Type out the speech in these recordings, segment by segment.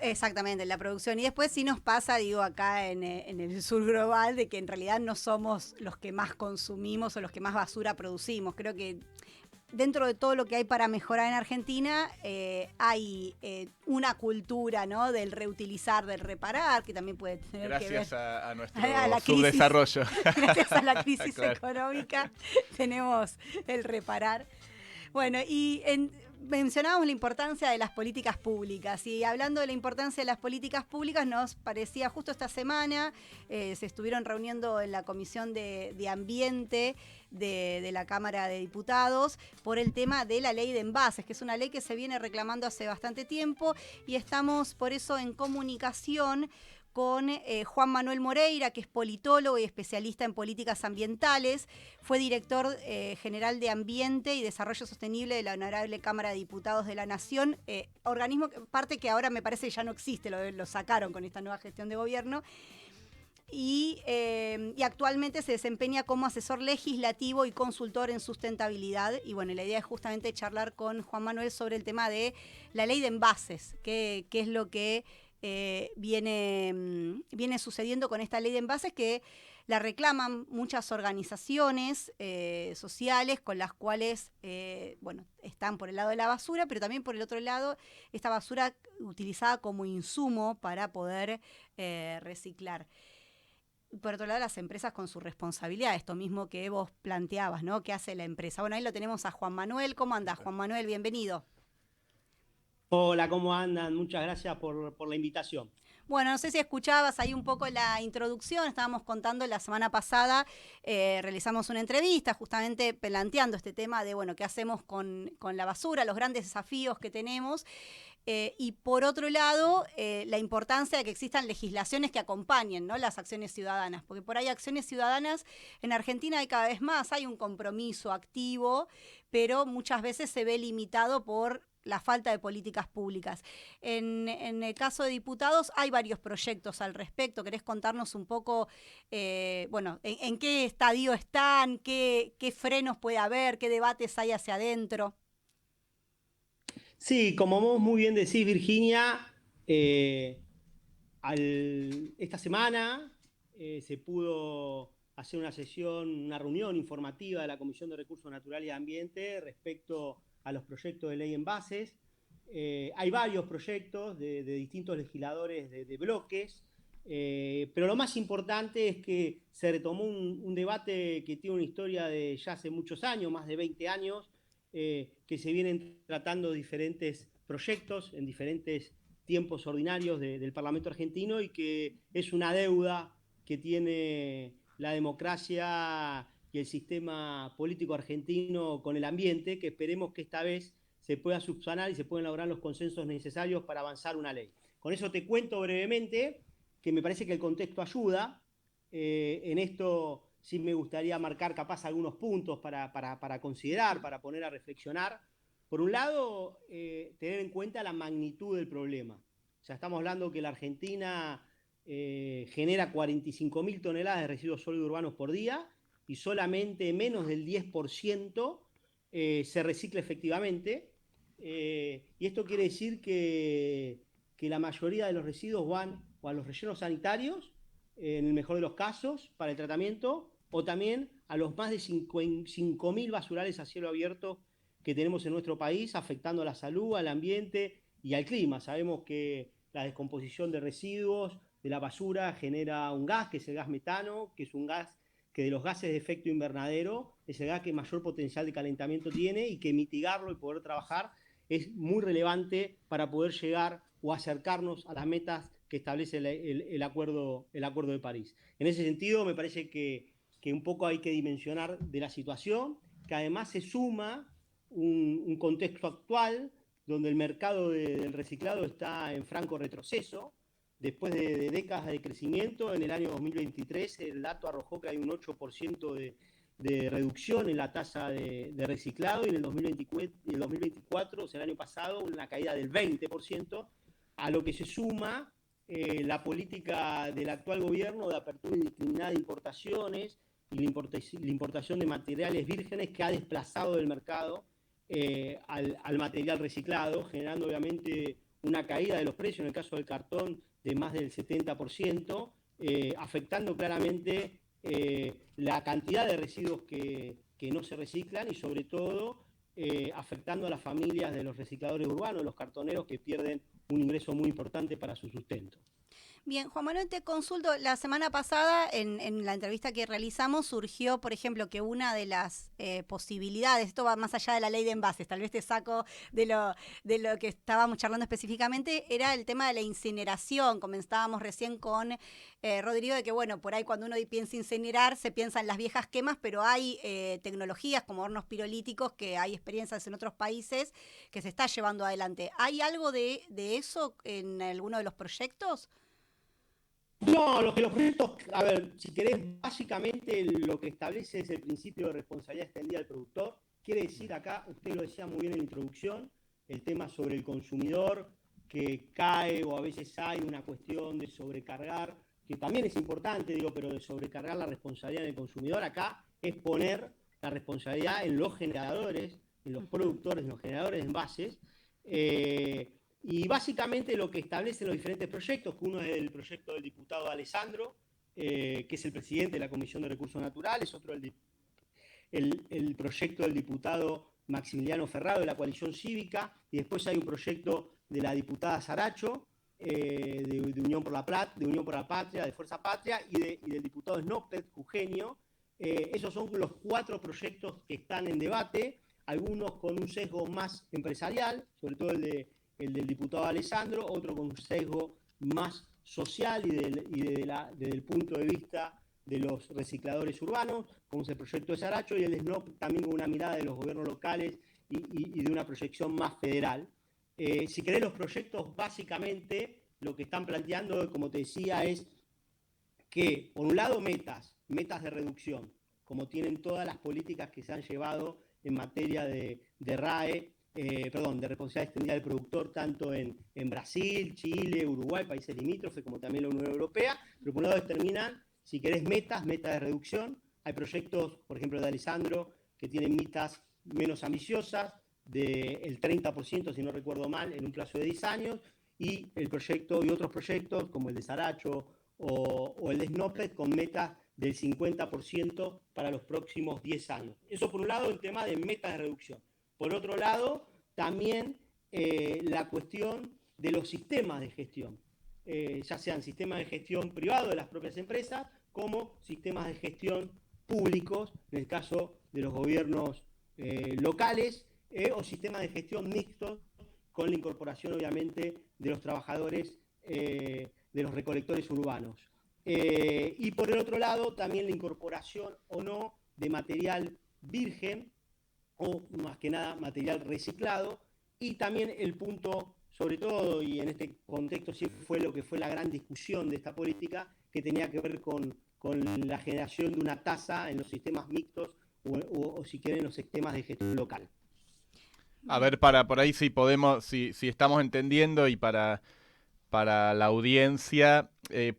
Exactamente, la producción. Y después sí nos pasa, digo, acá en el sur global, de que en realidad no somos los que más consumimos o los que más basura producimos. Creo que dentro de todo lo que hay para mejorar en Argentina, hay una cultura, ¿no? Del reutilizar, del reparar, que también puede tener que ver Gracias a a nuestro la crisis, subdesarrollo. gracias a la crisis Claro. económica, tenemos el reparar. Bueno, mencionábamos la importancia de las políticas públicas, y hablando de la importancia de las políticas públicas, nos parecía justo esta semana, se estuvieron reuniendo en la Comisión de Ambiente de la Cámara de Diputados por el tema de la ley de envases, que es una ley que se viene reclamando hace bastante tiempo, y estamos por eso en comunicación con Juan Manuel Moreira, que es politólogo y especialista en políticas ambientales. Fue director general de Ambiente y Desarrollo Sostenible de la Honorable Cámara de Diputados de la Nación, organismo, parte que ahora me parece ya no existe, lo sacaron con esta nueva gestión de gobierno. Y actualmente se desempeña como asesor legislativo y consultor en sustentabilidad. Y bueno, la idea es justamente charlar con Juan Manuel sobre el tema de la ley de envases, qué es lo que viene sucediendo con esta ley de envases, que la reclaman muchas organizaciones sociales, con las cuales, bueno, están por el lado de la basura, pero también por el otro lado, esta basura utilizada como insumo para poder reciclar. Por otro lado, las empresas con su responsabilidad, esto mismo que vos planteabas, ¿no? ¿Qué hace la empresa? Bueno, ahí lo tenemos a Juan Manuel. ¿Cómo andás, Juan Manuel? Bienvenido. Hola, ¿cómo andan? Muchas gracias por la invitación. Bueno, no sé si escuchabas ahí un poco la introducción. Estábamos contando la semana pasada, realizamos una entrevista justamente planteando este tema de, bueno, qué hacemos con la basura, los grandes desafíos que tenemos. Y por otro lado, la importancia de que existan legislaciones que acompañen, ¿no?, las acciones ciudadanas, porque por ahí acciones ciudadanas en Argentina hay cada vez más, hay un compromiso activo, pero muchas veces se ve limitado por la falta de políticas públicas. En el caso de diputados hay varios proyectos al respecto. ¿Querés contarnos un poco, bueno, en qué estadio están, qué frenos puede haber, qué debates hay hacia adentro? Sí, como vos muy bien decís, Virginia, esta semana se pudo hacer una sesión, una reunión informativa de la Comisión de Recursos Naturales y Ambiente respecto a los proyectos de ley en bases. Hay varios proyectos de distintos legisladores de bloques, pero lo más importante es que se retomó un debate que tiene una historia de ya hace muchos años, más de 20 años, que se vienen tratando diferentes proyectos en diferentes tiempos ordinarios del Parlamento argentino, y que es una deuda que tiene la democracia y el sistema político argentino con el ambiente, que esperemos que esta vez se pueda subsanar y se puedan lograr los consensos necesarios para avanzar una ley. Con eso te cuento brevemente que me parece que el contexto ayuda. En esto sí me gustaría marcar capaz algunos puntos para considerar, para poner a reflexionar. Por un lado, tener en cuenta la magnitud del problema. O sea, estamos hablando que la Argentina genera 45.000 toneladas de residuos sólidos urbanos por día, y solamente menos del 10% se recicla efectivamente. Y esto quiere decir que la mayoría de los residuos van o a los rellenos sanitarios, en el mejor de los casos, para el tratamiento, o también a los más de 5.000 basurales a cielo abierto que tenemos en nuestro país, afectando a la salud, al ambiente y al clima. Sabemos que la descomposición de residuos, de la basura, genera un gas, que es el gas metano, que es un gas que, de los gases de efecto invernadero, es el gas que mayor potencial de calentamiento tiene, y que mitigarlo y poder trabajar es muy relevante para poder llegar o acercarnos a las metas que establece el acuerdo de París. En ese sentido, me parece que un poco hay que dimensionar de la situación, que además se suma un contexto actual donde el mercado del reciclado está en franco retroceso. Después de décadas de crecimiento, en el año 2023 el dato arrojó que hay un 8% de reducción en la tasa de reciclado, y en el 2024, o sea, el año pasado, una caída del 20%, a lo que se suma la política del actual gobierno de apertura indiscriminada de importaciones y la importación de materiales vírgenes, que ha desplazado del mercado al material reciclado, generando obviamente una caída de los precios, en el caso del cartón, de más del 70%, afectando claramente la cantidad de residuos que no se reciclan y sobre todo afectando a las familias de los recicladores urbanos, los cartoneros, que pierden un ingreso muy importante para su sustento. Bien, Juan Manuel, te consulto, la semana pasada en la entrevista que realizamos surgió, por ejemplo, que una de las posibilidades, esto va más allá de la ley de envases, tal vez te saco de lo que estábamos charlando específicamente, era el tema de la incineración. Comenzábamos recién con Rodrigo de que, bueno, por ahí cuando uno piensa incinerar, se piensa en las viejas quemas, pero hay tecnologías como hornos pirolíticos, que hay experiencias en otros países que se está llevando adelante. ¿Hay algo de eso en alguno de los proyectos? No, los proyectos, a ver, si querés, básicamente lo que establece es el principio de responsabilidad extendida al productor. Quiere decir acá, usted lo decía muy bien en la introducción, el tema sobre el consumidor que cae, o a veces hay una cuestión de sobrecargar, que también es importante, digo, pero de sobrecargar la responsabilidad del consumidor. Acá es poner la responsabilidad en los generadores, en los productores, en los generadores de envases. Y básicamente lo que establecen los diferentes proyectos, que uno es el proyecto del diputado Alessandro, que es el presidente de la Comisión de Recursos Naturales, otro el proyecto del diputado Maximiliano Ferrado de la Coalición Cívica, y después hay un proyecto de la diputada Saracho, de Unión por la Patria, de Fuerza Patria, y del diputado Snopet, Eugenio. Esos son los 4 proyectos que están en debate, algunos con un sesgo más empresarial, sobre todo el del diputado Alessandro, otro con un sesgo más social y desde el punto de vista de los recicladores urbanos, como es el proyecto de Saracho, y el de SNOP también con una mirada de los gobiernos locales y de una proyección más federal. Si querés, los proyectos básicamente lo que están planteando, como te decía, es que, por un lado, metas de reducción, como tienen todas las políticas que se han llevado en materia de RAE, de responsabilidad extendida del productor, tanto en Brasil, Chile, Uruguay, países limítrofes, como también la Unión Europea, pero por un lado determinan, si querés, metas de reducción. Hay proyectos, por ejemplo, de Alessandro, que tienen metas menos ambiciosas, del 30%, si no recuerdo mal, en un plazo de 10 años, y otros proyectos, como el de Saracho o el de Snopet, con metas del 50% para los próximos 10 años. Eso por un lado, el tema de metas de reducción. Por otro lado, también la cuestión de los sistemas de gestión, ya sean sistemas de gestión privados de las propias empresas, como sistemas de gestión públicos, en el caso de los gobiernos locales, o sistemas de gestión mixtos, con la incorporación, obviamente, de los trabajadores de los recolectores urbanos. Y por el otro lado, también la incorporación o no de material virgen, o más que nada material reciclado, y también el punto, sobre todo, y en este contexto sí fue lo que fue la gran discusión de esta política, que tenía que ver con la generación de una tasa en los sistemas mixtos o si quieren, los sistemas de gestión local. A ver, por ahí si podemos, si estamos entendiendo, y para la audiencia,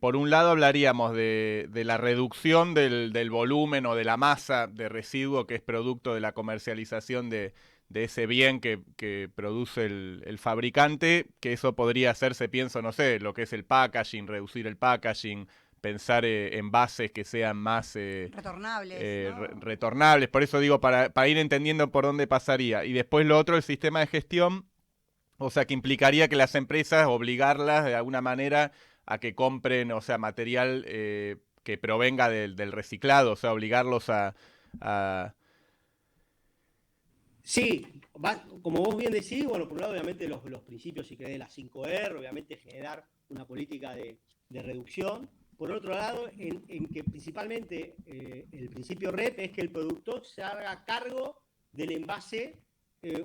por un lado hablaríamos de la reducción del volumen o de la masa de residuo que es producto de la comercialización de ese bien que produce el fabricante, que eso podría hacerse, pienso, no sé, lo que es el packaging, reducir el packaging, pensar envases que sean más retornables, ¿no? retornables. Por eso digo, para ir entendiendo por dónde pasaría. Y después lo otro, el sistema de gestión. O sea, que implicaría que las empresas, obligarlas de alguna manera a que compren, o sea, material que provenga del reciclado, o sea, obligarlos a... Sí, como vos bien decís, bueno, por un lado, obviamente, los principios, si querés, de las 5R, obviamente generar una política de reducción. Por otro lado, en que principalmente el principio REP es que el productor se haga cargo del envase,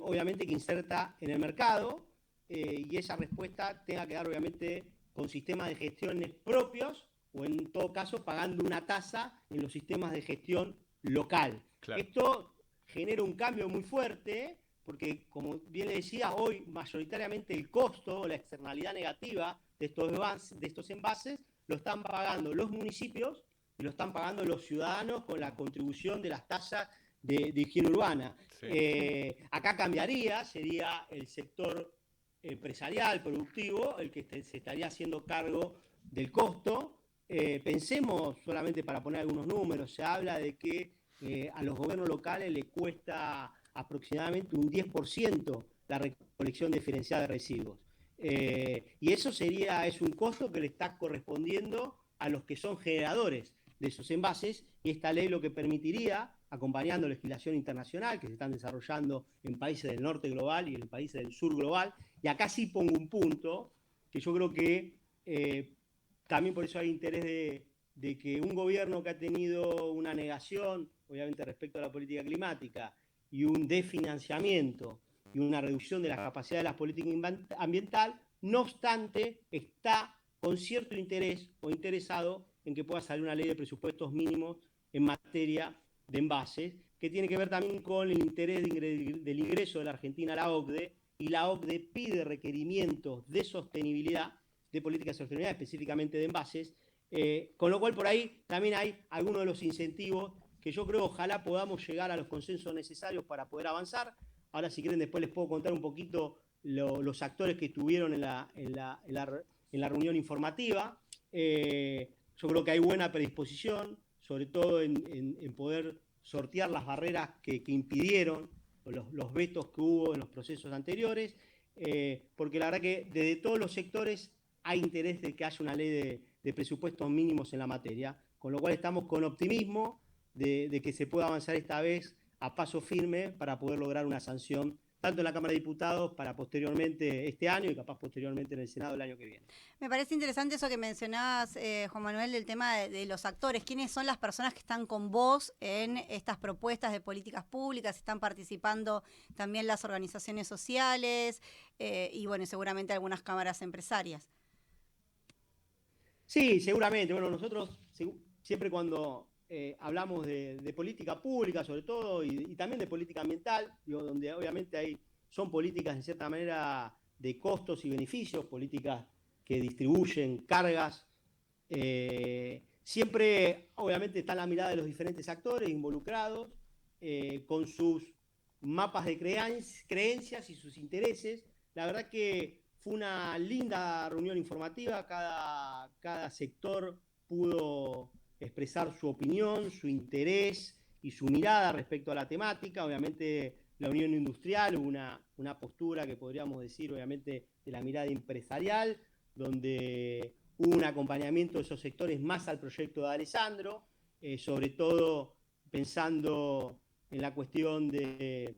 obviamente, que inserta en el mercado, y esa respuesta tenga que dar, obviamente, con sistemas de gestiones propios, o en todo caso pagando una tasa en los sistemas de gestión local. Claro. Esto genera un cambio muy fuerte, porque, como bien le decía, hoy mayoritariamente el costo, la externalidad negativa de estos envases lo están pagando los municipios y lo están pagando los ciudadanos con la contribución de las tasas de higiene urbana. Sí. Acá cambiaría, sería el sector empresarial, productivo, el que se estaría haciendo cargo del costo. Pensemos, solamente para poner algunos números, se habla de que a los gobiernos locales les cuesta aproximadamente un 10% la recolección diferenciada de residuos. Y eso es un costo que le está correspondiendo a los que son generadores de esos envases, y esta ley lo que permitiría, acompañando legislación internacional que se están desarrollando en países del norte global y en países del sur global, y acá sí pongo un punto, que yo creo que también por eso hay interés de que un gobierno que ha tenido una negación, obviamente respecto a la política climática, y un desfinanciamiento y una reducción de la capacidad de las políticas ambiental, no obstante, está con cierto interés o interesado en que pueda salir una ley de presupuestos mínimos en materia de envases, que tiene que ver también con el interés del ingreso de la Argentina a la OCDE, y la OCDE pide requerimientos de sostenibilidad, de políticas de sostenibilidad, específicamente de envases, con lo cual por ahí también hay algunos de los incentivos que yo creo ojalá podamos llegar a los consensos necesarios para poder avanzar. Ahora, si quieren, después les puedo contar un poquito los actores que estuvieron en la reunión informativa. Yo creo que hay buena predisposición, sobre todo en poder sortear las barreras que impidieron, los vetos que hubo en los procesos anteriores, porque la verdad que desde todos los sectores hay interés de que haya una ley de presupuestos mínimos en la materia, con lo cual estamos con optimismo de que se pueda avanzar esta vez a paso firme para poder lograr una sanción tanto en la Cámara de Diputados para posteriormente este año y capaz posteriormente en el Senado el año que viene. Me parece interesante eso que mencionabas, Juan Manuel, del tema de los actores. ¿Quiénes son las personas que están con vos en estas propuestas de políticas públicas? ¿Están participando también las organizaciones sociales y, bueno, seguramente algunas cámaras empresarias? Sí, seguramente. Bueno, nosotros siempre cuando hablamos de política pública, sobre todo, y también de política ambiental, digo, donde obviamente son políticas en cierta manera de costos y beneficios, políticas que distribuyen cargas. Siempre, obviamente, está la mirada de los diferentes actores involucrados, con sus mapas de creencias y sus intereses. La verdad que fue una linda reunión informativa, cada sector pudo expresar su opinión, su interés y su mirada respecto a la temática. Obviamente la Unión Industrial, una postura que podríamos decir obviamente de la mirada empresarial, donde hubo un acompañamiento de esos sectores más al proyecto de Alessandro, sobre todo pensando en la cuestión de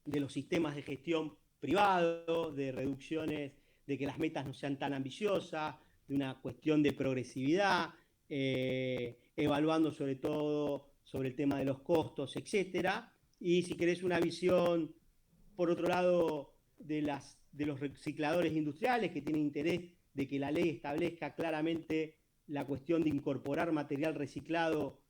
los sistemas de gestión privados, de reducciones, de que las metas no sean tan ambiciosas, de una cuestión de progresividad, evaluando sobre todo sobre el tema de los costos, etcétera. Y si querés una visión, por otro lado, de los recicladores industriales, que tienen interés de que la ley establezca claramente la cuestión de incorporar material reciclado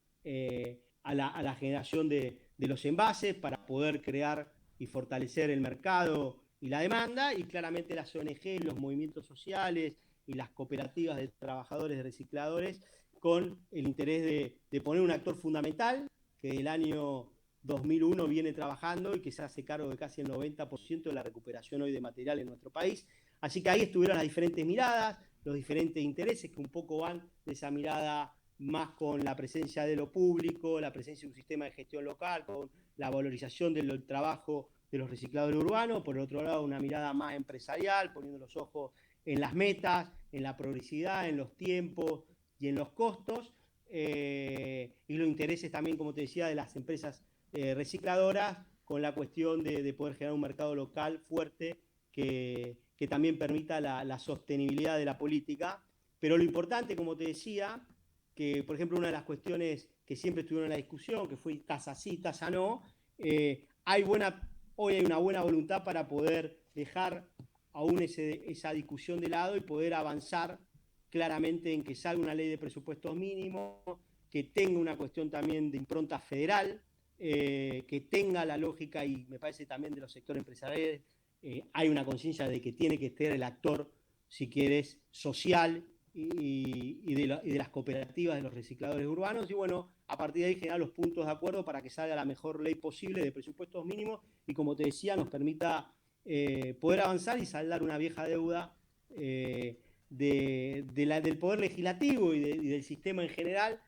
a la generación de los envases para poder crear y fortalecer el mercado y la demanda, y claramente las ONG, los movimientos sociales y las cooperativas de trabajadores de recicladores, con el interés de poner un actor fundamental que del año 2001 viene trabajando y que se hace cargo de casi el 90% de la recuperación hoy de material en nuestro país. Así que ahí estuvieron las diferentes miradas, los diferentes intereses que un poco van de esa mirada más con la presencia de lo público, la presencia de un sistema de gestión local, con la valorización del trabajo de los recicladores urbanos. Por el otro lado, una mirada más empresarial, poniendo los ojos en las metas, en la progresividad, en los tiempos y en los costos, y los intereses también, como te decía, de las empresas recicladoras, con la cuestión de poder generar un mercado local fuerte que también permita la sostenibilidad de la política. Pero lo importante, como te decía, que por ejemplo una de las cuestiones que siempre estuvieron en la discusión, que fue tasa sí, tasa no, hoy hay una buena voluntad para poder dejar aún esa discusión de lado y poder avanzar claramente en que salga una ley de presupuestos mínimos, que tenga una cuestión también de impronta federal, que tenga la lógica, y me parece también de los sectores empresariales, hay una conciencia de que tiene que ser el actor, si quieres, social y de las cooperativas de los recicladores urbanos, y bueno, a partir de ahí generar los puntos de acuerdo para que salga la mejor ley posible de presupuestos mínimos y, como te decía, nos permita poder avanzar y saldar una vieja deuda del Poder Legislativo y del sistema en general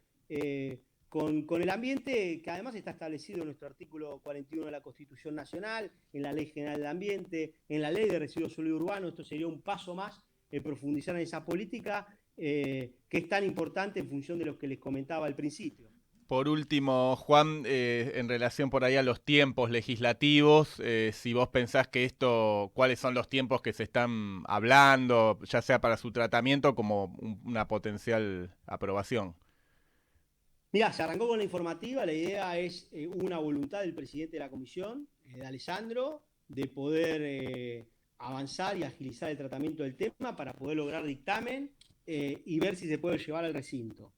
con el ambiente, que además está establecido en nuestro artículo 41 de la Constitución Nacional, en la Ley General del Ambiente, en la Ley de Residuos Sólidos Urbanos. Esto sería un paso más en profundizar en esa política que es tan importante en función de lo que les comentaba al principio. Por último, Juan, en relación por ahí a los tiempos legislativos, si vos pensás que cuáles son los tiempos que se están hablando, ya sea para su tratamiento como una potencial aprobación. Mirá, se arrancó con la informativa, la idea es una voluntad del presidente de la comisión, de Alessandro, de poder avanzar y agilizar el tratamiento del tema para poder lograr dictamen y ver si se puede llevar al recinto.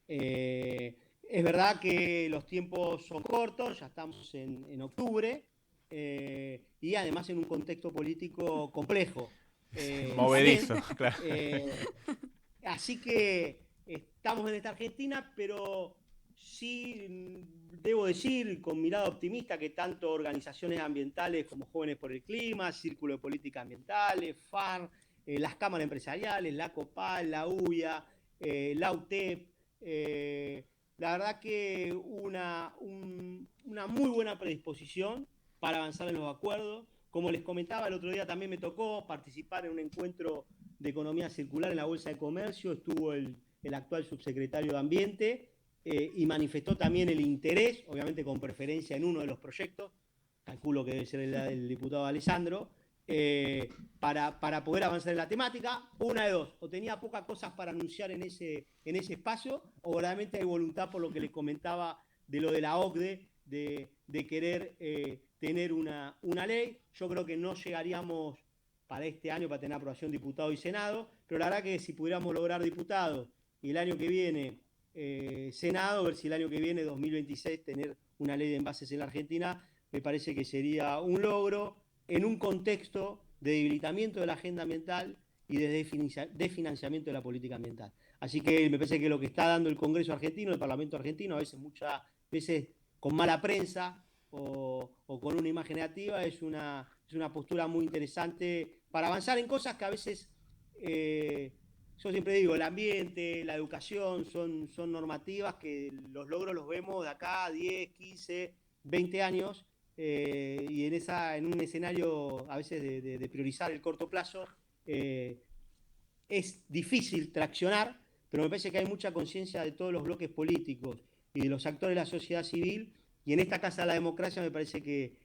Es verdad que los tiempos son cortos, ya estamos en octubre, y además en un contexto político complejo. Movedizo, claro. Así que estamos en esta Argentina, pero sí debo decir con mirada optimista que tanto organizaciones ambientales como Jóvenes por el Clima, Círculo de Políticas Ambientales, FAR, las cámaras empresariales, la COPAL, la UIA, la UTEP, la verdad que una muy buena predisposición para avanzar en los acuerdos. Como les comentaba, el otro día también me tocó participar en un encuentro de economía circular en la Bolsa de Comercio. Estuvo el actual subsecretario de Ambiente y manifestó también el interés, obviamente con preferencia en uno de los proyectos, calculo que debe ser el diputado Alessandro, para poder avanzar en la temática. Una de dos, o tenía pocas cosas para anunciar en ese espacio, o realmente hay voluntad, por lo que les comentaba de lo de la OCDE, de querer tener una ley. Yo creo que no llegaríamos para este año para tener aprobación diputado y Senado, pero la verdad que si pudiéramos lograr diputados y el año que viene Senado, ver si el año que viene, 2026, tener una ley de envases en la Argentina, me parece que sería un logro en un contexto de debilitamiento de la agenda ambiental y de desfinanciamiento de la política ambiental. Así que me parece que lo que está dando el Congreso argentino, el Parlamento argentino, muchas veces con mala prensa o con una imagen negativa, es una postura muy interesante para avanzar en cosas que a veces, yo siempre digo, el ambiente, la educación, son normativas que los logros los vemos de acá a 10, 15, 20 años, y en un escenario a veces de priorizar el corto plazo, es difícil traccionar, pero me parece que hay mucha conciencia de todos los bloques políticos y de los actores de la sociedad civil, y en esta Casa de la Democracia me parece que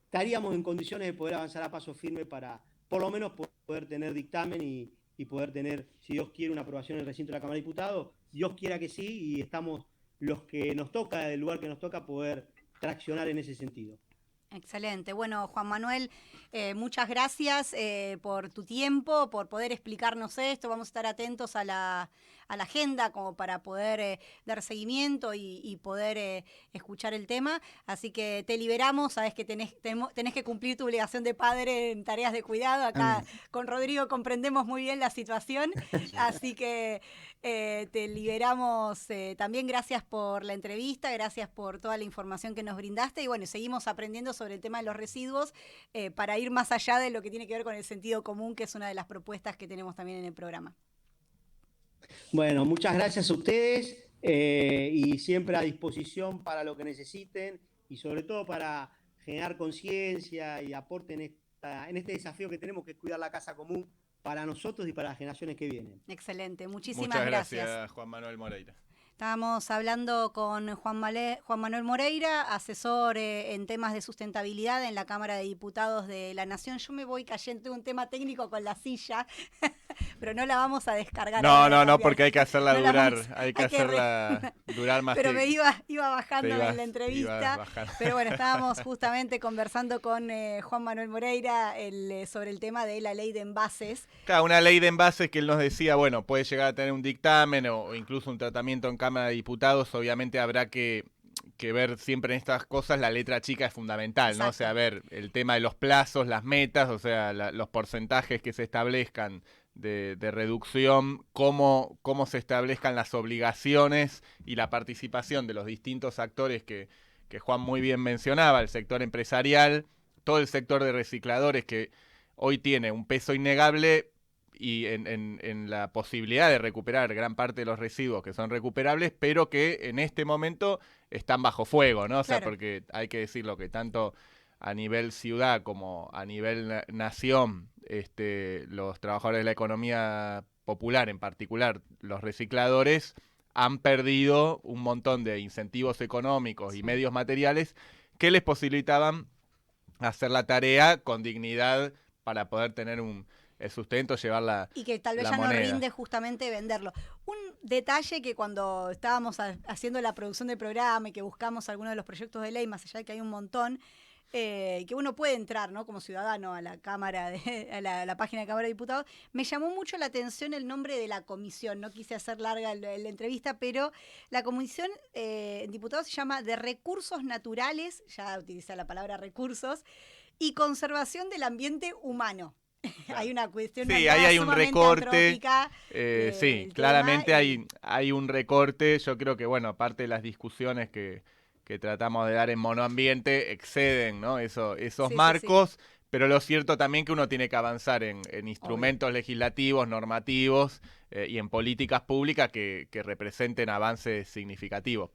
estaríamos en condiciones de poder avanzar a paso firme para por lo menos poder tener dictamen y poder tener, si Dios quiere, una aprobación en el recinto de la Cámara de Diputados. Dios quiera que sí, y estamos los que nos toca, del lugar que nos toca, poder traccionar en ese sentido. Excelente. Bueno, Juan Manuel, muchas gracias por tu tiempo, por poder explicarnos esto. Vamos a estar atentos a la agenda como para poder dar seguimiento y poder escuchar el tema. Así que te liberamos, sabes que tenés que cumplir tu obligación de padre en tareas de cuidado. Acá con Rodrigo comprendemos muy bien la situación, así que te liberamos. También gracias por la entrevista, gracias por toda la información que nos brindaste, y bueno, seguimos aprendiendo sobre el tema de los residuos para ir más allá de lo que tiene que ver con el sentido común, que es una de las propuestas que tenemos también en el programa. Bueno, muchas gracias a ustedes y siempre a disposición para lo que necesiten, y sobre todo para generar conciencia y aporte en este desafío que tenemos, que es cuidar la casa común para nosotros y para las generaciones que vienen. Excelente, muchísimas gracias. Muchas gracias, Juan Manuel Moreira. Estábamos hablando con Juan Manuel Moreira, asesor en temas de sustentabilidad en la Cámara de Diputados de la Nación. Yo me voy cayendo en un tema técnico con la silla, pero no la vamos a descargar. No, porque hay que hacerla durar, hay que hacerla durar más. Pero me iba bajando en la entrevista. Pero bueno, estábamos justamente conversando con Juan Manuel Moreira sobre el tema de la ley de envases. Claro, una ley de envases que él nos decía, bueno, puede llegar a tener un dictamen o incluso un tratamiento en Cámara de Diputados. Obviamente habrá que ver siempre en estas cosas, la letra chica es fundamental. Exacto. ¿No? O sea, ver el tema de los plazos, las metas, o sea, los porcentajes que se establezcan de reducción, cómo se establezcan las obligaciones y la participación de los distintos actores que Juan muy bien mencionaba, el sector empresarial, todo el sector de recicladores que hoy tiene un peso innegable y en la posibilidad de recuperar gran parte de los residuos que son recuperables, pero que en este momento están bajo fuego, ¿no? O sea, Claro. porque hay que decirlo que tanto a nivel ciudad como a nivel nación, los trabajadores de la economía popular, en particular los recicladores, han perdido un montón de incentivos económicos y medios materiales que les posibilitaban hacer la tarea con dignidad para poder tener el sustento, llevar y que tal vez la ya moneda. no rinde justamente venderlo. Un detalle que cuando estábamos haciendo la producción del programa y que buscamos algunos de los proyectos de ley, más allá de que hay un montón, que uno puede entrar, ¿no?, como ciudadano a la Cámara, a la página de Cámara de Diputados, me llamó mucho la atención el nombre de la comisión. No quise hacer larga la entrevista, pero la comisión en Diputados se llama de Recursos Naturales, ya utiliza la palabra recursos, y Conservación del Ambiente Humano. Claro. Hay una cuestión Sí, ahí hay un recorte. Sí, claramente hay un recorte. Yo creo que, bueno, aparte de las discusiones que tratamos de dar en Monoambiente, exceden, ¿no? esos Sí, marcos, sí. pero lo cierto también que uno tiene que avanzar en instrumentos legislativos, normativos y en políticas públicas que representen avances significativos.